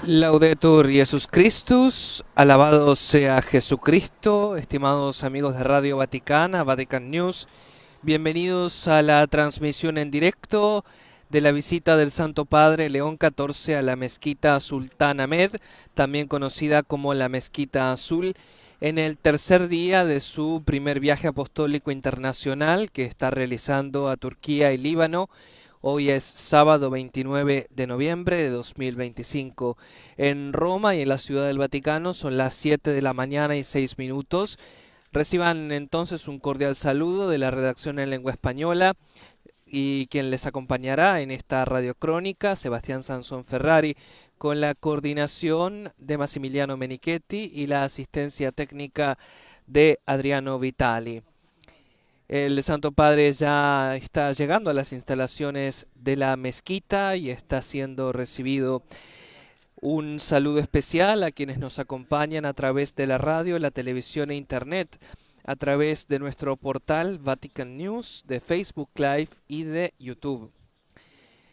Laudetur Jesus Christus, alabado sea Jesucristo, estimados amigos de Radio Vaticana, Vatican News, bienvenidos a la transmisión en directo de la visita del Santo Padre León XIV a la Mezquita Sultán Ahmed, también conocida como la Mezquita Azul, en el tercer día de su primer viaje apostólico internacional que está realizando a Turquía y Líbano. Hoy es sábado 29 de noviembre de 2025. En Roma y en la Ciudad del Vaticano son las 7 de la mañana y 6 minutos. Reciban entonces un cordial saludo de la redacción en lengua española y quien les acompañará en esta radiocrónica, Sebastián Sansón Ferrari, con la coordinación de Massimiliano Menichetti y la asistencia técnica de Adriano Vitali. El Santo Padre ya está llegando a las instalaciones de la mezquita y está siendo recibido. Un saludo especial a quienes nos acompañan a través de la radio, la televisión e internet, a través de nuestro portal Vatican News, de Facebook Live y de YouTube.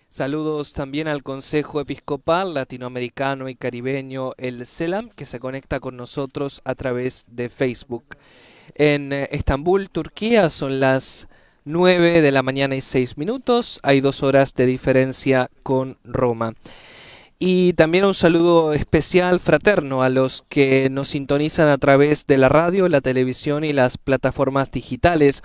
Saludos también al Consejo Episcopal Latinoamericano y Caribeño, el CELAM, que se conecta con nosotros a través de Facebook. En Estambul, Turquía, son las 9 de la mañana y 6 minutos. Hay 2 horas de diferencia con Roma. Y también un saludo especial fraterno a los que nos sintonizan a través de la radio, la televisión y las plataformas digitales.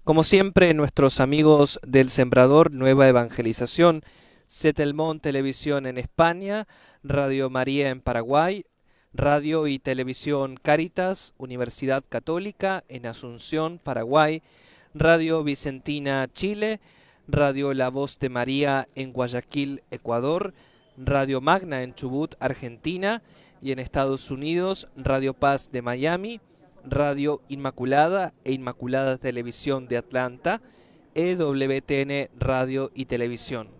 Como siempre, nuestros amigos del Sembrador Nueva Evangelización, Setelmont Televisión en España, Radio María en Paraguay, Radio y Televisión Cáritas, Universidad Católica en Asunción, Paraguay, Radio Vicentina, Chile, Radio La Voz de María en Guayaquil, Ecuador, Radio Magna en Chubut, Argentina, y en Estados Unidos, Radio Paz de Miami, Radio Inmaculada e Inmaculada Televisión de Atlanta, EWTN Radio y Televisión.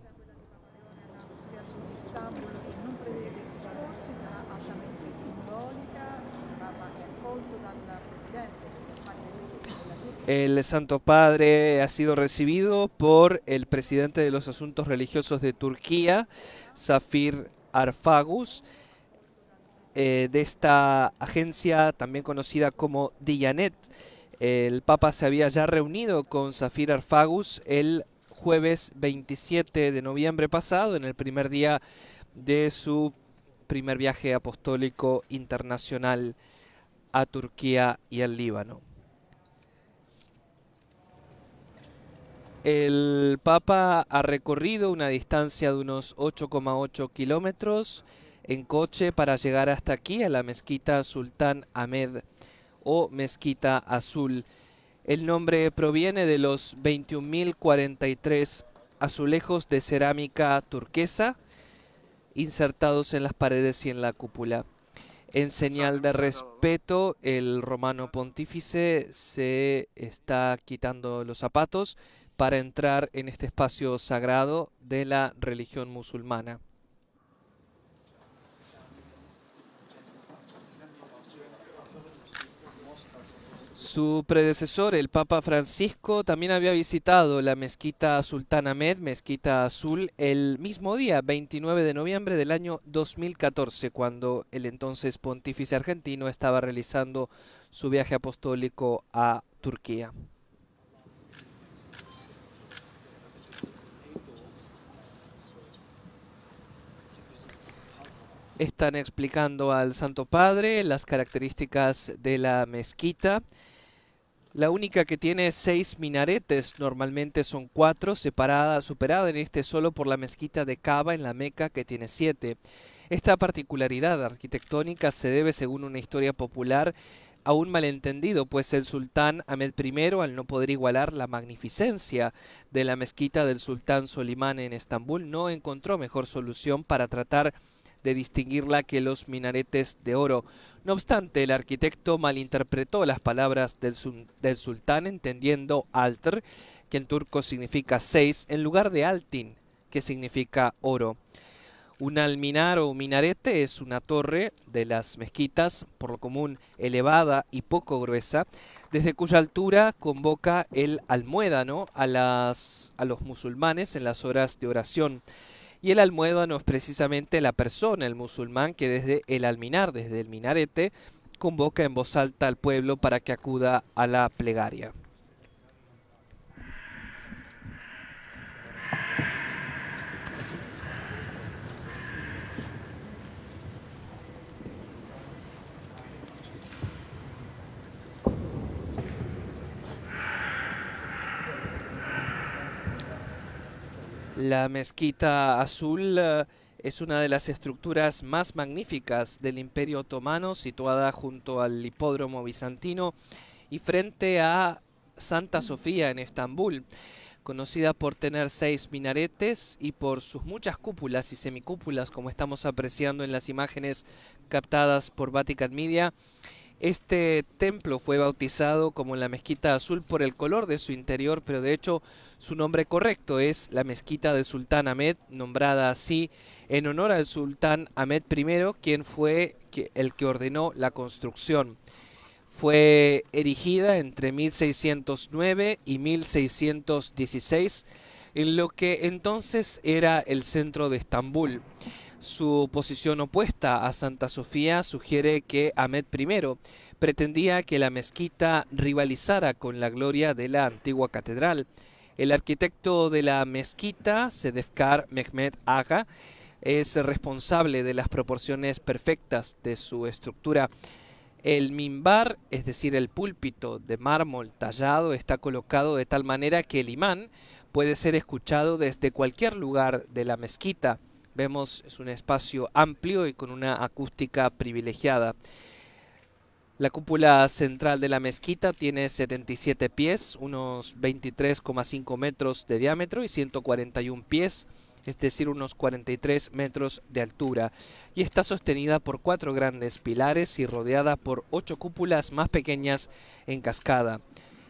El Santo Padre ha sido recibido por el presidente de los Asuntos Religiosos de Turquía, Zafir Arfagus, de esta agencia también conocida como Diyanet. El Papa se había ya reunido con Zafir Arfagus el jueves 27 de noviembre pasado, en el primer día de su primer viaje apostólico internacional a Turquía y al Líbano. El Papa ha recorrido una distancia de unos 8,8 kilómetros en coche para llegar hasta aquí, a la Mezquita Sultán Ahmed o Mezquita Azul. El nombre proviene de los 21.043 azulejos de cerámica turquesa insertados en las paredes y en la cúpula. En señal de respeto, el romano pontífice se está quitando los zapatos para entrar en este espacio sagrado de la religión musulmana. Su predecesor, el Papa Francisco, también había visitado la Mezquita Sultán Ahmed, Mezquita Azul, el mismo día, 29 de noviembre del año 2014, cuando el entonces pontífice argentino estaba realizando su viaje apostólico a Turquía. Están explicando al Santo Padre las características de la mezquita. La única que tiene 6 minaretes, normalmente son 4, superada en este solo por la mezquita de Kaaba en la Meca, que tiene 7. Esta particularidad arquitectónica se debe, según una historia popular, a un malentendido, pues el sultán Ahmed I, al no poder igualar la magnificencia de la mezquita del sultán Solimán en Estambul, no encontró mejor solución para tratar de distinguirla que los minaretes de oro. No obstante, el arquitecto malinterpretó las palabras del sultán, entendiendo altr, que en turco significa 6, en lugar de altin, que significa oro. Un alminar o minarete es una torre de las mezquitas, por lo común elevada y poco gruesa, desde cuya altura convoca el almuédano a los musulmanes en las horas de oración. Y el almuédano es precisamente la persona, el musulmán, que desde el alminar, desde el minarete, convoca en voz alta al pueblo para que acuda a la plegaria. La mezquita azul es una de las estructuras más magníficas del Imperio Otomano, situada junto al hipódromo bizantino y frente a Santa Sofía en Estambul, conocida por tener 6 minaretes y por sus muchas cúpulas y semicúpulas, como estamos apreciando en las imágenes captadas por Vatican Media. Este templo fue bautizado como la Mezquita Azul por el color de su interior, pero de hecho su nombre correcto es la Mezquita del Sultán Ahmed, nombrada así en honor al Sultán Ahmed I, quien fue el que ordenó la construcción. Fue erigida entre 1609 y 1616 en lo que entonces era el centro de Estambul. Su posición opuesta a Santa Sofía sugiere que Ahmed I pretendía que la mezquita rivalizara con la gloria de la antigua catedral. El arquitecto de la mezquita, Sedefkar Mehmet Aga, es responsable de las proporciones perfectas de su estructura. El mimbar, es decir, el púlpito de mármol tallado, está colocado de tal manera que el imán puede ser escuchado desde cualquier lugar de la mezquita. Vemos, es un espacio amplio y con una acústica privilegiada. La cúpula central de la mezquita tiene 77 pies, unos 23,5 metros de diámetro y 141 pies, es decir, unos 43 metros de altura, y está sostenida por 4 grandes pilares y rodeada por 8 cúpulas más pequeñas en cascada.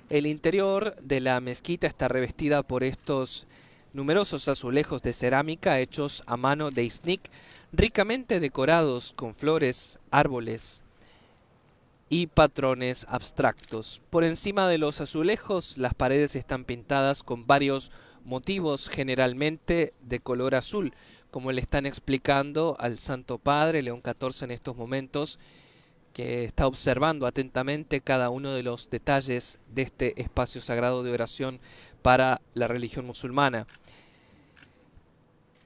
El interior de la mezquita está revestida por estos numerosos azulejos de cerámica hechos a mano de Iznik, ricamente decorados con flores, árboles y patrones abstractos. Por encima de los azulejos, las paredes están pintadas con varios motivos, generalmente de color azul, como le están explicando al Santo Padre León XIV en estos momentos, que está observando atentamente cada uno de los detalles de este espacio sagrado de oración para la religión musulmana.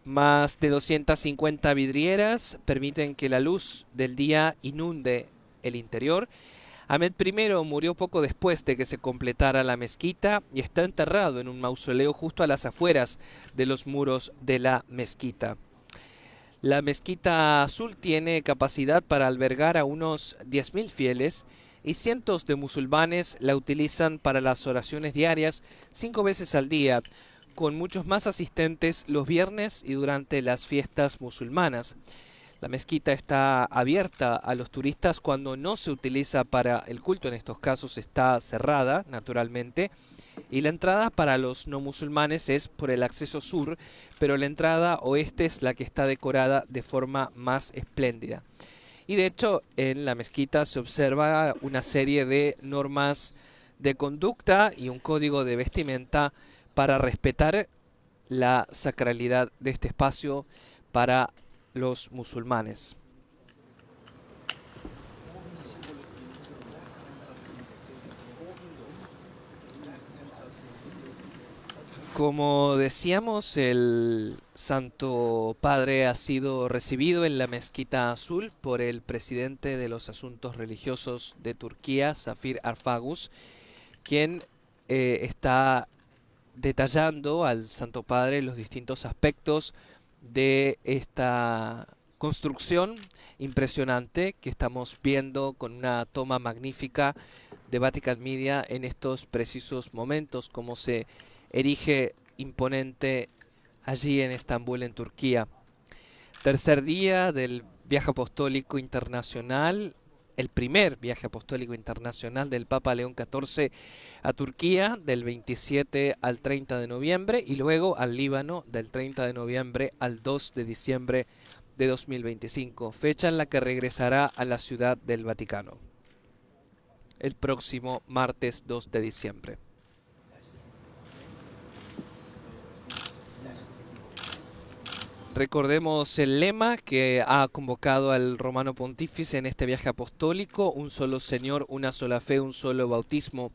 Más de 250 vidrieras permiten que la luz del día inunde el interior. Ahmed I murió poco después de que se completara la mezquita y está enterrado en un mausoleo justo a las afueras de los muros de la mezquita. La mezquita azul tiene capacidad para albergar a unos 10.000 fieles y cientos de musulmanes la utilizan para las oraciones diarias 5 veces al día, con muchos más asistentes los viernes y durante las fiestas musulmanas. La mezquita está abierta a los turistas cuando no se utiliza para el culto, en estos casos está cerrada, naturalmente, y la entrada para los no musulmanes es por el acceso sur, pero la entrada oeste es la que está decorada de forma más espléndida. Y de hecho, en la mezquita se observa una serie de normas de conducta y un código de vestimenta para respetar la sacralidad de este espacio para los musulmanes. Como decíamos, el Santo Padre ha sido recibido en la Mezquita Azul por el presidente de los Asuntos Religiosos de Turquía, Zafir Arfagus, quien está detallando al Santo Padre los distintos aspectos de esta construcción impresionante que estamos viendo con una toma magnífica de Vatican Media en estos precisos momentos, como se erige imponente allí en Estambul, en Turquía. Tercer día del viaje apostólico internacional, el primer viaje apostólico internacional del Papa León XIV a Turquía del 27 al 30 de noviembre y luego al Líbano del 30 de noviembre al 2 de diciembre de 2025, fecha en la que regresará a la Ciudad del Vaticano el próximo martes 2 de diciembre. Recordemos el lema que ha convocado al Romano Pontífice en este viaje apostólico: un solo Señor, una sola fe, un solo bautismo.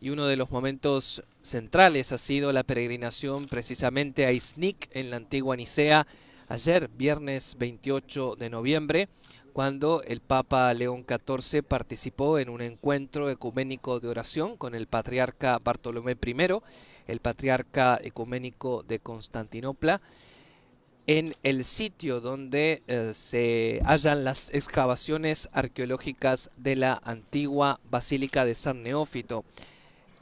Y uno de los momentos centrales ha sido la peregrinación precisamente a Iznik, en la antigua Nicea, ayer, viernes 28 de noviembre, cuando el Papa León XIV participó en un encuentro ecuménico de oración con el patriarca Bartolomé I, el patriarca ecuménico de Constantinopla, en el sitio donde se hallan las excavaciones arqueológicas de la antigua Basílica de San Neófito,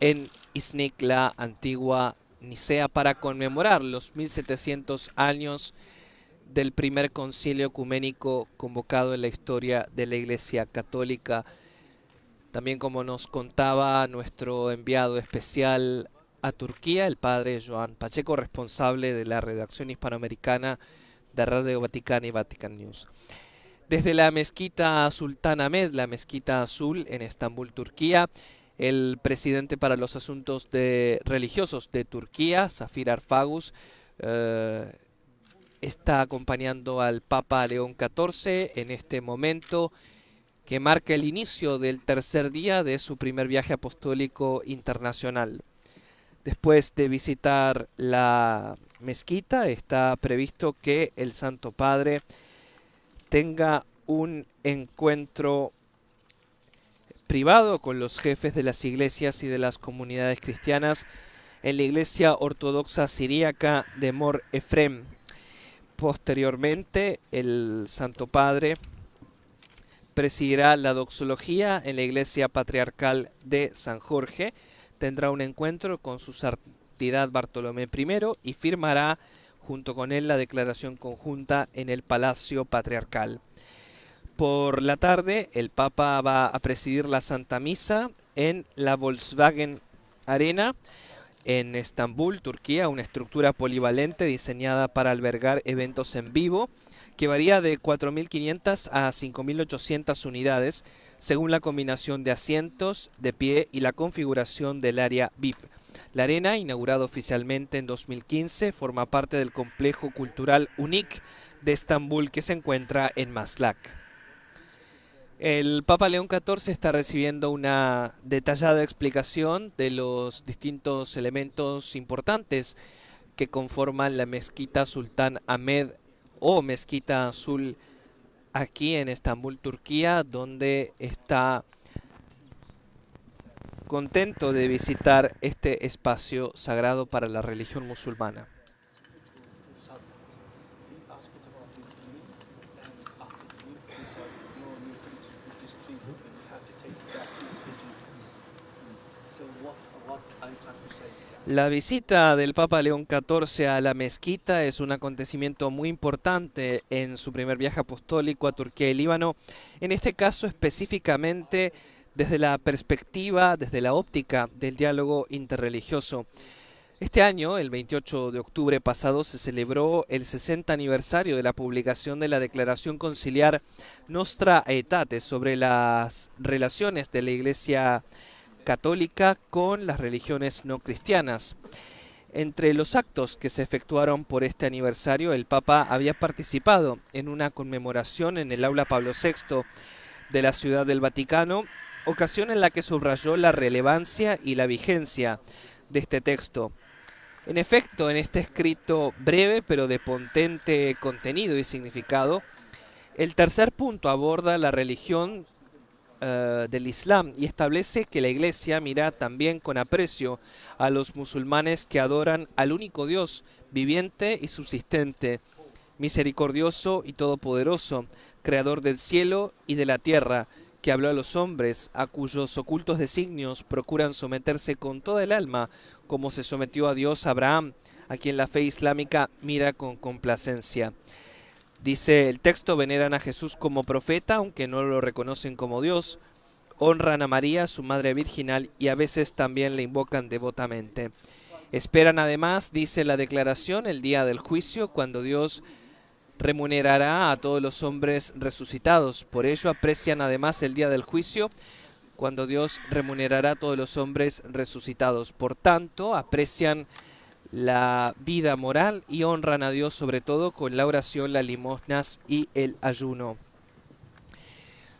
en Iznik, la antigua Nicea, para conmemorar los 1700 años del primer concilio ecuménico convocado en la historia de la Iglesia Católica. También, como nos contaba nuestro enviado especial a Turquía, el padre Joan Pacheco, responsable de la redacción hispanoamericana de Radio Vaticana y Vatican News. Desde la mezquita Sultán Ahmed, la mezquita azul en Estambul, Turquía, el presidente para los asuntos religiosos de Turquía, Zafir Arfagus, está acompañando al Papa León XIV en este momento que marca el inicio del tercer día de su primer viaje apostólico internacional. Después de visitar la mezquita, está previsto que el Santo Padre tenga un encuentro privado con los jefes de las iglesias y de las comunidades cristianas en la iglesia ortodoxa siríaca de Mor Efrem. Posteriormente, el Santo Padre presidirá la doxología en la iglesia patriarcal de San Jorge, tendrá un encuentro con su santidad Bartolomé I y firmará junto con él la declaración conjunta en el Palacio Patriarcal. Por la tarde, el Papa va a presidir la Santa Misa en la Volkswagen Arena, en Estambul, Turquía, una estructura polivalente diseñada para albergar eventos en vivo, que varía de 4.500 a 5.800 unidades, según la combinación de asientos, de pie y la configuración del área VIP. La arena, inaugurada oficialmente en 2015, forma parte del complejo cultural UNIC de Estambul, que se encuentra en Maslak. El Papa León XIV está recibiendo una detallada explicación de los distintos elementos importantes que conforman la mezquita Sultán Ahmed o mezquita azul aquí en Estambul, Turquía, donde está contento de visitar este espacio sagrado para la religión musulmana. La visita del Papa León XIV a la mezquita es un acontecimiento muy importante en su primer viaje apostólico a Turquía y Líbano, en este caso específicamente desde la perspectiva, desde la óptica del diálogo interreligioso. Este año, el 28 de octubre pasado, se celebró el 60 aniversario de la publicación de la Declaración Conciliar Nostra Aetate sobre las relaciones de la Iglesia Católica con las religiones no cristianas. Entre los actos que se efectuaron por este aniversario, el Papa había participado en una conmemoración en el Aula Pablo VI de la Ciudad del Vaticano, ocasión en la que subrayó la relevancia y la vigencia de este texto. En efecto, en este escrito breve pero de potente contenido y significado, el tercer punto aborda la religión del Islam y establece que la Iglesia mira también con aprecio a los musulmanes que adoran al único Dios viviente y subsistente, misericordioso y todopoderoso, creador del cielo y de la tierra, que habló a los hombres, a cuyos ocultos designios procuran someterse con toda el alma, como se sometió a Dios a Abraham, a quien la fe islámica mira con complacencia. Dice el texto: veneran a Jesús como profeta, aunque no lo reconocen como Dios. Honran a María, su madre virginal, y a veces también le invocan devotamente. Esperan además, dice la declaración, el día del juicio, cuando Dios remunerará a todos los hombres resucitados. Por ello aprecian además el día del juicio, cuando Dios remunerará a todos los hombres resucitados. Por tanto, aprecian la vida moral y honran a Dios sobre todo con la oración, las limosnas y el ayuno.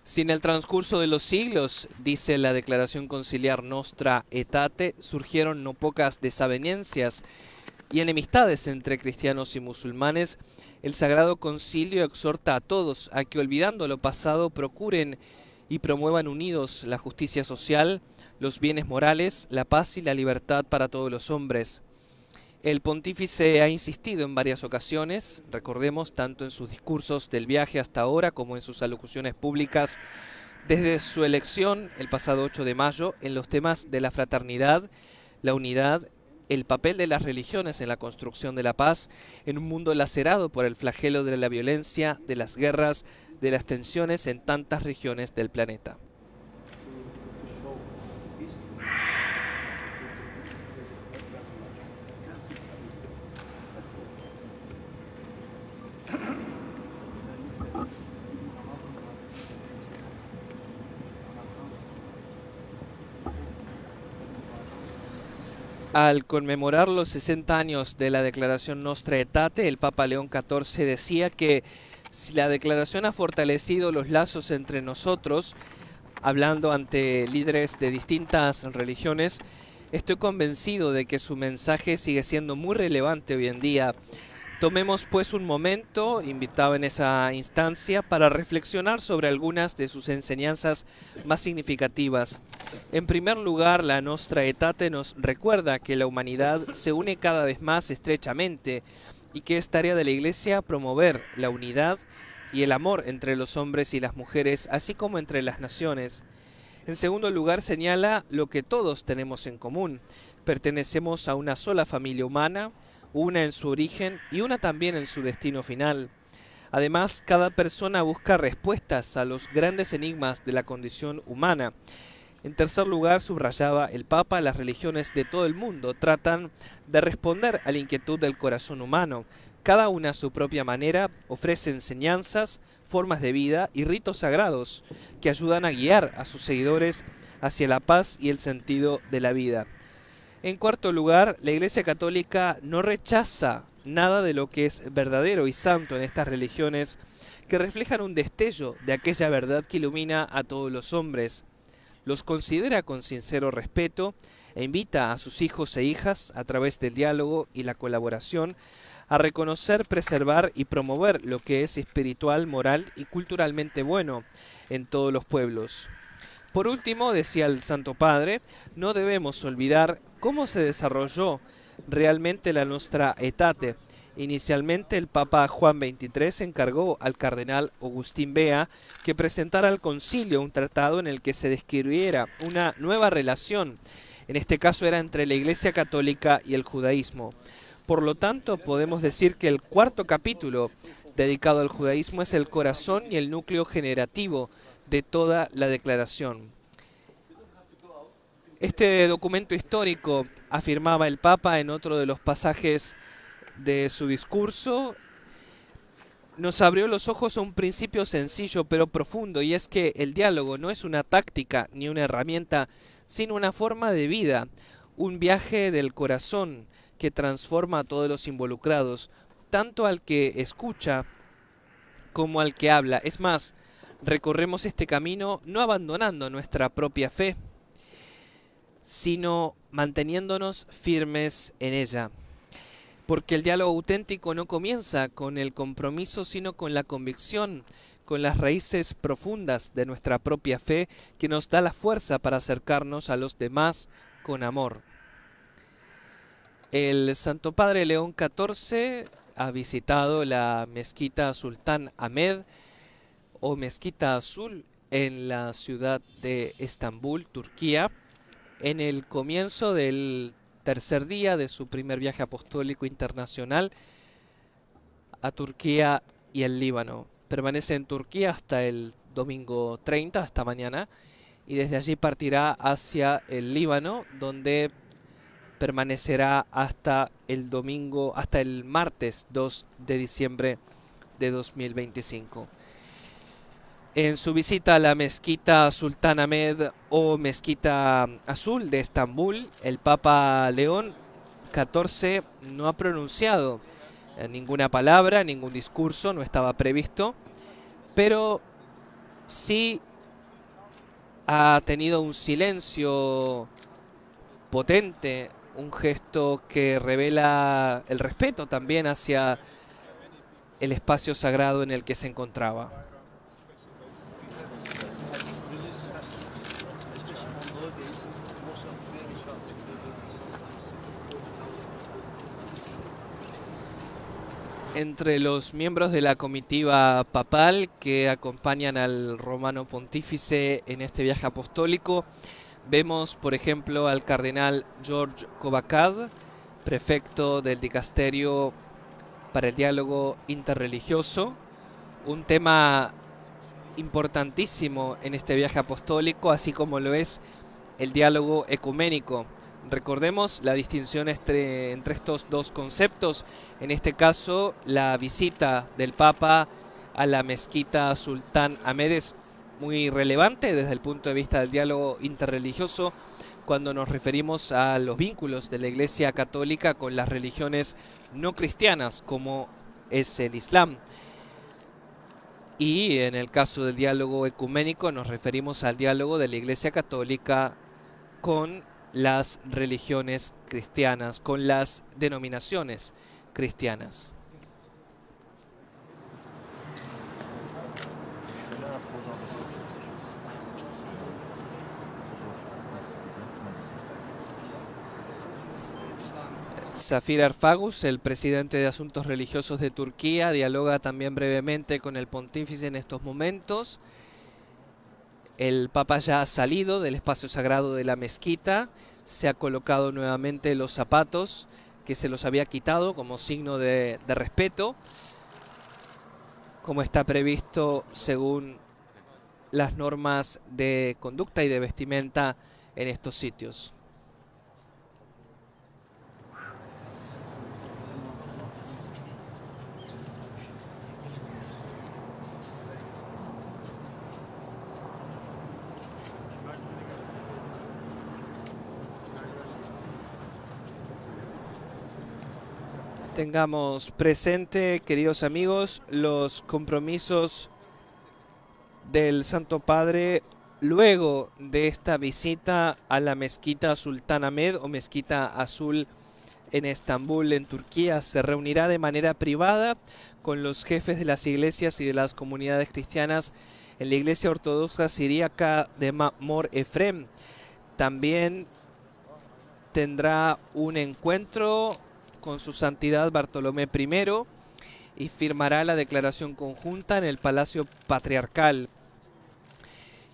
Si en el transcurso de los siglos, dice la declaración conciliar Nostra Aetate, surgieron no pocas desavenencias y enemistades entre cristianos y musulmanes, el Sagrado Concilio exhorta a todos a que, olvidando lo pasado, procuren y promuevan unidos la justicia social, los bienes morales, la paz y la libertad para todos los hombres. El pontífice ha insistido en varias ocasiones, recordemos, tanto en sus discursos del viaje hasta ahora como en sus alocuciones públicas desde su elección el pasado 8 de mayo, en los temas de la fraternidad, la unidad, el papel de las religiones en la construcción de la paz, en un mundo lacerado por el flagelo de la violencia, de las guerras, de las tensiones en tantas regiones del planeta. Al conmemorar los 60 años de la Declaración Nostra Aetate, el Papa León XIV decía que si la declaración ha fortalecido los lazos entre nosotros, hablando ante líderes de distintas religiones, estoy convencido de que su mensaje sigue siendo muy relevante hoy en día. Tomemos pues un momento, invitado en esa instancia, para reflexionar sobre algunas de sus enseñanzas más significativas. En primer lugar, la Nostra Aetate nos recuerda que la humanidad se une cada vez más estrechamente y que es tarea de la Iglesia promover la unidad y el amor entre los hombres y las mujeres, así como entre las naciones. En segundo lugar, señala lo que todos tenemos en común. Pertenecemos a una sola familia humana, una en su origen y una también en su destino final. Además, cada persona busca respuestas a los grandes enigmas de la condición humana. En tercer lugar, subrayaba el Papa, las religiones de todo el mundo tratan de responder a la inquietud del corazón humano. Cada una a su propia manera ofrece enseñanzas, formas de vida y ritos sagrados que ayudan a guiar a sus seguidores hacia la paz y el sentido de la vida. En cuarto lugar, la Iglesia Católica no rechaza nada de lo que es verdadero y santo en estas religiones que reflejan un destello de aquella verdad que ilumina a todos los hombres. Los considera con sincero respeto e invita a sus hijos e hijas, a través del diálogo y la colaboración, a reconocer, preservar y promover lo que es espiritual, moral y culturalmente bueno en todos los pueblos. Por último, decía el Santo Padre, no debemos olvidar cómo se desarrolló realmente la Nostra Aetate. Inicialmente el Papa Juan XXIII encargó al cardenal Agustín Bea que presentara al concilio un tratado en el que se describiera una nueva relación. En este caso era entre la Iglesia Católica y el judaísmo. Por lo tanto, podemos decir que el cuarto capítulo dedicado al judaísmo es el corazón y el núcleo generativo de toda la declaración. Este documento histórico, afirmaba el Papa en otro de los pasajes de su discurso, nos abrió los ojos a un principio sencillo pero profundo, y es que el diálogo no es una táctica ni una herramienta, sino una forma de vida, un viaje del corazón que transforma a todos los involucrados, tanto al que escucha como al que habla. Es más, recorremos este camino no abandonando nuestra propia fe, sino manteniéndonos firmes en ella. Porque el diálogo auténtico no comienza con el compromiso, sino con la convicción, con las raíces profundas de nuestra propia fe, que nos da la fuerza para acercarnos a los demás con amor. El Santo Padre León XIV ha visitado la mezquita Sultán Ahmed, o Mezquita Azul, en la ciudad de Estambul, Turquía, en el comienzo del tercer día de su primer viaje apostólico internacional a Turquía y el Líbano. Permanece en Turquía hasta el domingo 30, hasta mañana, y desde allí partirá hacia el Líbano, donde permanecerá hasta el martes 2 de diciembre de 2025. En su visita a la mezquita Sultán Ahmed o Mezquita Azul de Estambul, el Papa León XIV no ha pronunciado ninguna palabra, ningún discurso, no estaba previsto, pero sí ha tenido un silencio potente, un gesto que revela el respeto también hacia el espacio sagrado en el que se encontraba. Entre los miembros de la comitiva papal que acompañan al romano pontífice en este viaje apostólico, vemos por ejemplo al cardenal George Covacad, prefecto del dicasterio para el diálogo interreligioso, un tema importantísimo en este viaje apostólico, así como lo es el diálogo ecuménico. Recordemos la distinción entre estos dos conceptos, en este caso la visita del Papa a la mezquita Sultán Ahmed es muy relevante desde el punto de vista del diálogo interreligioso cuando nos referimos a los vínculos de la Iglesia Católica con las religiones no cristianas como es el Islam. Y en el caso del diálogo ecuménico nos referimos al diálogo de la Iglesia Católica con las religiones cristianas, con las denominaciones cristianas. Safir Arfagus, el presidente de Asuntos Religiosos de Turquía, dialoga también brevemente con el pontífice en estos momentos. El Papa ya ha salido del espacio sagrado de la mezquita, se ha colocado nuevamente los zapatos que se los había quitado como signo de respeto, como está previsto según las normas de conducta y de vestimenta en estos sitios. Tengamos presente, queridos amigos, los compromisos del Santo Padre luego de esta visita a la mezquita Sultán Ahmed o Mezquita Azul en Estambul, en Turquía. Se reunirá de manera privada con los jefes de las iglesias y de las comunidades cristianas en la iglesia ortodoxa siríaca de Mor Efrem. También tendrá un encuentro con su santidad Bartolomé I y firmará la declaración conjunta en el Palacio Patriarcal.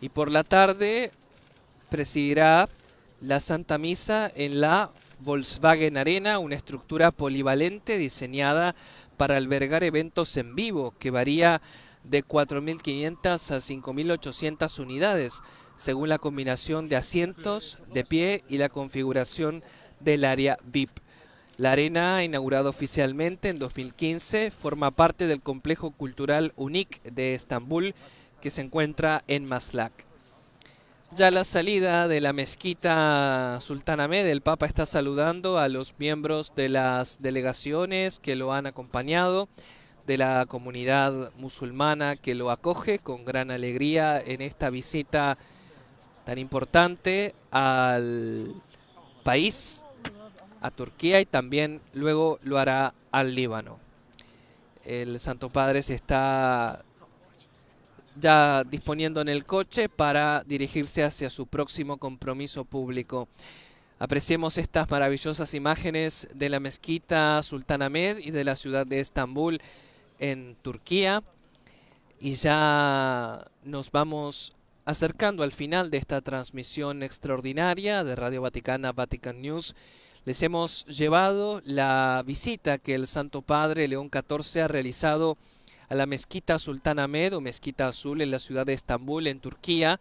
Y por la tarde presidirá la Santa Misa en la Volkswagen Arena, una estructura polivalente diseñada para albergar eventos en vivo que varía de 4.500 a 5.800 unidades, según la combinación de asientos, de pie y la configuración del área VIP. La arena, inaugurada oficialmente en 2015, forma parte del complejo cultural UNIC de Estambul, que se encuentra en Maslak. Ya a la salida de la mezquita Sultán Ahmed, el Papa está saludando a los miembros de las delegaciones que lo han acompañado, de la comunidad musulmana que lo acoge con gran alegría en esta visita tan importante al país, a Turquía, y también luego lo hará al Líbano. El Santo Padre se está ya disponiendo en el coche para dirigirse hacia su próximo compromiso público. Apreciemos estas maravillosas imágenes de la mezquita Sultán Ahmed y de la ciudad de Estambul en Turquía, y ya nos vamos acercando al final de esta transmisión extraordinaria de Radio Vaticana, Vatican News. Les hemos llevado la visita que el Santo Padre León XIV ha realizado a la mezquita Sultán Ahmed o Mezquita Azul en la ciudad de Estambul, en Turquía,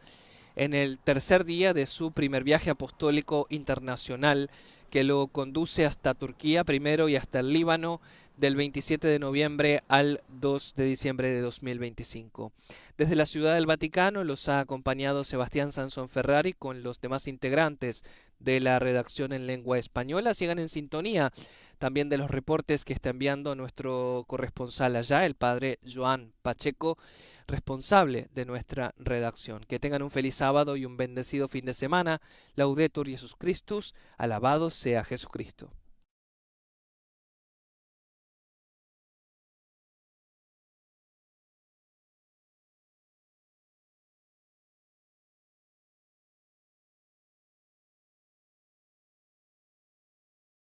en el tercer día de su primer viaje apostólico internacional, que lo conduce hasta Turquía primero y hasta el Líbano del 27 de noviembre al 2 de diciembre de 2025. Desde la Ciudad del Vaticano los ha acompañado Sebastián Sansón Ferrari con los demás integrantes de la redacción en lengua española. Sigan en sintonía también de los reportes que está enviando nuestro corresponsal allá, el padre Joan Pacheco, responsable de nuestra redacción. Que tengan un feliz sábado y un bendecido fin de semana. Laudetur Jesus Christus, alabado sea Jesucristo.